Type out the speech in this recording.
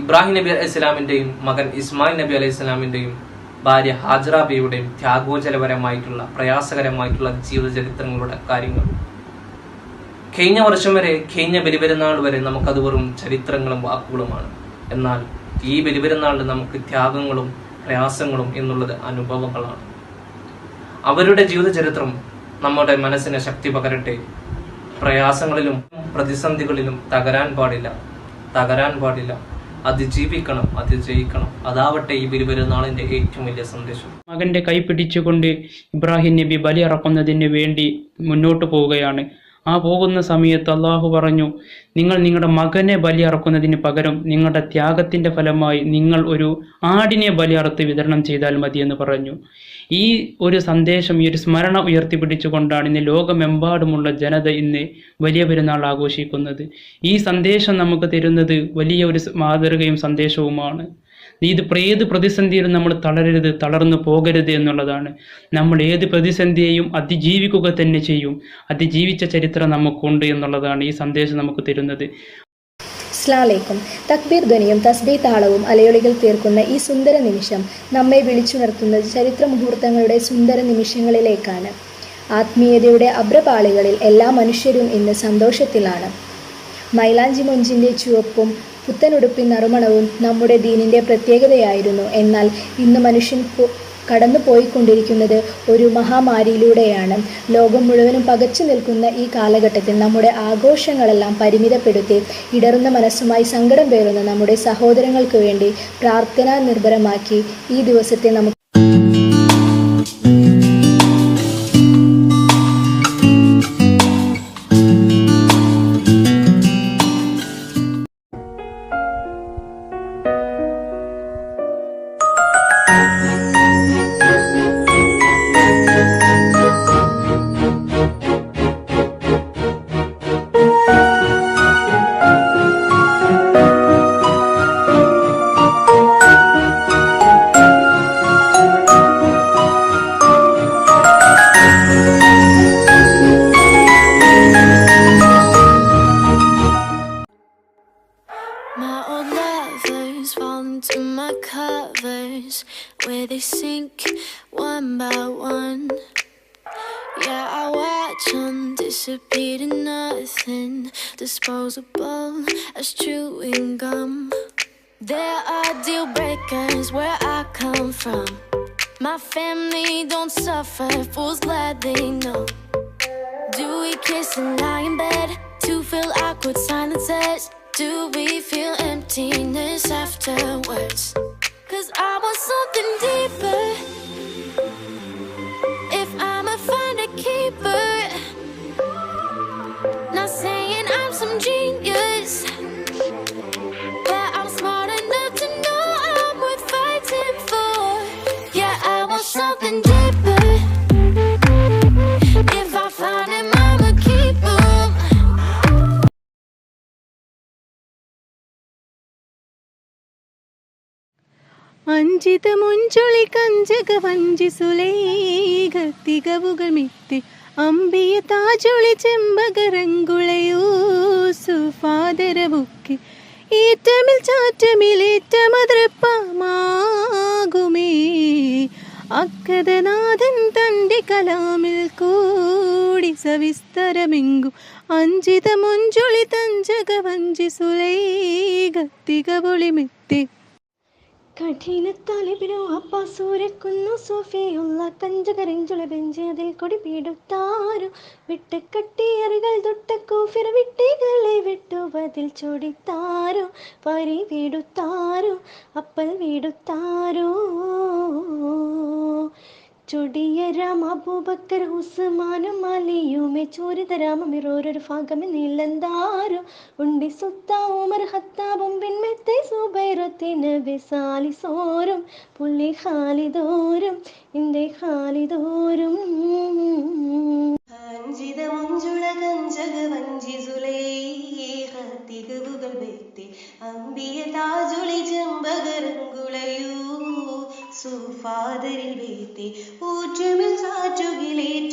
ഇബ്രാഹിം നബി അലൈഹി സ്വലാമിന്റെയും മകൻ ഇസ്മായിൽ നബി അലൈഹി സ്വലാമിന്റെയും ഭാര്യ ഹാജറ ബിയുടെയും ത്യാഗോജലപരമായിട്ടുള്ള പ്രയാസകരമായിട്ടുള്ള ജീവിത ചരിത്രങ്ങളുടെ കാര്യങ്ങൾ കഴിഞ്ഞ വർഷം വരെ, കഴിഞ്ഞ ബലിപെരുന്നാൾ വരെ നമുക്കത് വെറും ചരിത്രങ്ങളും വാക്കുകളുമാണ്. എന്നാൽ ഈ ബലിപെരുന്നാളിൽ നമുക്ക് ത്യാഗങ്ങളും പ്രയാസങ്ങളും എന്നുള്ളത് അനുഭവങ്ങളാണ്. അവരുടെ ജീവിത ചരിത്രം നമ്മുടെ മനസ്സിന് ശക്തി പകരട്ടെ. പ്രയാസങ്ങളിലും പ്രതിസന്ധികളിലും തകരാൻ പാടില്ല. അതിജീവിക്കണം, അതിജയിക്കണം. അതാവട്ടെ ഈ ബലിപെരുന്നാളിന്റെ ഏറ്റവും വലിയ സന്ദേശം. മകന്റെ കൈ പിടിച്ചുകൊണ്ട് ഇബ്രാഹിം നബി ബലിയറക്കുന്നതിന് വേണ്ടി മുന്നോട്ട് പോവുകയാണ്. ആ പോകുന്ന സമയത്ത് അള്ളാഹു പറഞ്ഞു, നിങ്ങൾ നിങ്ങളുടെ മകനെ ബലിയറക്കുന്നതിന് പകരം നിങ്ങളുടെ ത്യാഗത്തിന്റെ ഫലമായി നിങ്ങൾ ഒരു ആടിനെ ബലിയറുത്ത് വിതരണം ചെയ്താൽ മതി എന്ന് പറഞ്ഞു. ഈ ഒരു സന്ദേശം, ഈ ഒരു സ്മരണ ഉയർത്തിപ്പിടിച്ചുകൊണ്ടാണ് ഇന്ന് ലോകമെമ്പാടുമുള്ള ജനത ഇന്ന് വലിയ പെരുന്നാൾ ആഘോഷിക്കുന്നത്. ഈ സന്ദേശം നമുക്ക് തരുന്നത് വലിയ ഒരു മാതൃകയും സന്ദേശവുമാണ്. ഏത് പ്രതിസന്ധിയിലും നമ്മൾ തളർന്നു പോകരുത് എന്നുള്ളതാണ്. നമ്മൾ ഏത് പ്രതിസന്ധിയെയും അതിജീവിക്കുക തന്നെ ചെയ്യും. അതിജീവിച്ച ചരിത്രം നമുക്കുണ്ട് എന്നുള്ളതാണ് ഈ സന്ദേശം നമുക്ക് തരുന്നത്. അസ്സലാമു തക്ബീർ ധ്വനിയും തസ്ബീഹ് താളവും അലയൊളികൾ തീർക്കുന്ന ഈ സുന്ദര നിമിഷം നമ്മെ വിളിച്ചുണർത്തുന്നത് ചരിത്ര മുഹൂർത്തങ്ങളുടെ സുന്ദര നിമിഷങ്ങളിലേക്കാണ്. ആത്മീയതയുടെ അഭ്രപാളികളിൽ എല്ലാ മനുഷ്യരും ഇന്ന് സന്തോഷത്തിലാണ്. മൈലാഞ്ചി മൊഞ്ചിൻ്റെ ചുവപ്പും പുത്തനുടുപ്പിൻ നറുമണവും നമ്മുടെ ദീനിൻ്റെ പ്രത്യേകതയായിരുന്നു. എന്നാൽ ഇന്ന് മനുഷ്യൻ കടന്നു പോയിക്കൊണ്ടിരിക്കുന്നത് ഒരു മഹാമാരിയിലൂടെയാണ്. ലോകം മുഴുവനും പകച്ചു നിൽക്കുന്ന ഈ കാലഘട്ടത്തിൽ നമ്മുടെ ആഘോഷങ്ങളെല്ലാം പരിമിതപ്പെടുത്തി ഇടറുന്ന മനസ്സുമായി സങ്കടം പേറുന്ന നമ്മുടെ സഹോദരങ്ങൾക്ക് വേണ്ടി പ്രാർത്ഥനാ നിർഭരമാക്കി ഈ ദിവസത്തെ നമുക്ക് where they sink one by one. Yeah, I watch them disappear to nothing, disposable as chewing gum. There are deal breakers where I come from. My family don't suffer, fools gladly know. Do we kiss and lie in bed to fill awkward silences? Do we feel emptiness afterwards? 'Cause I want something deeper. If I'ma find a keeper, not saying I'm some genius, but I'm smart enough to know I'm worth fighting for. Yeah, I want something deeper. If I find him, I'ma keep him. അഞ്ചിത മുഞ്ചൊളി കഞ്ചക വഞ്ചി സുലൈക തികവുകൾ മിത്തി അമ്പിയ താജൊളി ചെമ്പകരങ്കുളയൂസുഫാദരബുക്കി ഏറ്റമിൽ ചാറ്റമിലേറ്റമതൃപ്പമാകുമേ അക്കദനാഥൻ തൻ്റെ കലാമിൽ കൂടി സവിസ്തരമെങ്കും അഞ്ചിത മുഞ്ചൊളി തഞ്ചക വഞ്ചി സുലൈക തികവുളി മിത്തി കഠിന തലിബിലോ അപ്പാസൂരക്കുന്നു സോഫിയുള്ള കഞ്ചകരഞ്ചുള bench അതിൽ കൊടി പീടുത്താരോ വിട്ടുകട്ടിയറികൾ തൊട്ടക്കൂഫിറ വിട്ടികളെ വിട്ടുവതിൽ ചൊടിത്താരോ പരി വീടുത്താരോ അപ്പൽ വീടുത്താരോ ചൊടിയ രാം അബൂബക്കർ ഉസ്മാനും അലിയുമേ ചോരിത രാമമിറോരൊരു ഭാഗമേ നീലന്താരോ ഉണ്ടി സുത്ത ഉമർ ഹത്താബും പിൻമെത്തെ സുബൈറത്തിന് ബിസാലിസോരും പുള്ളി ഖാലിദോരും ഇന്ദേ ഖാലിദോരും അഞ്ചിത മുഞ്ചുള കഞ്ചക വഞ്ചി സുലൈഖ തികവുകൾ ബെത്തി അമ്പിയ താജുളി ചെമ്പകരങ്കുളയൂ സുഫാദരിൽ ബേത്തി ഊറ്റുമിൽ ചാറ്റുകിലേറ്റ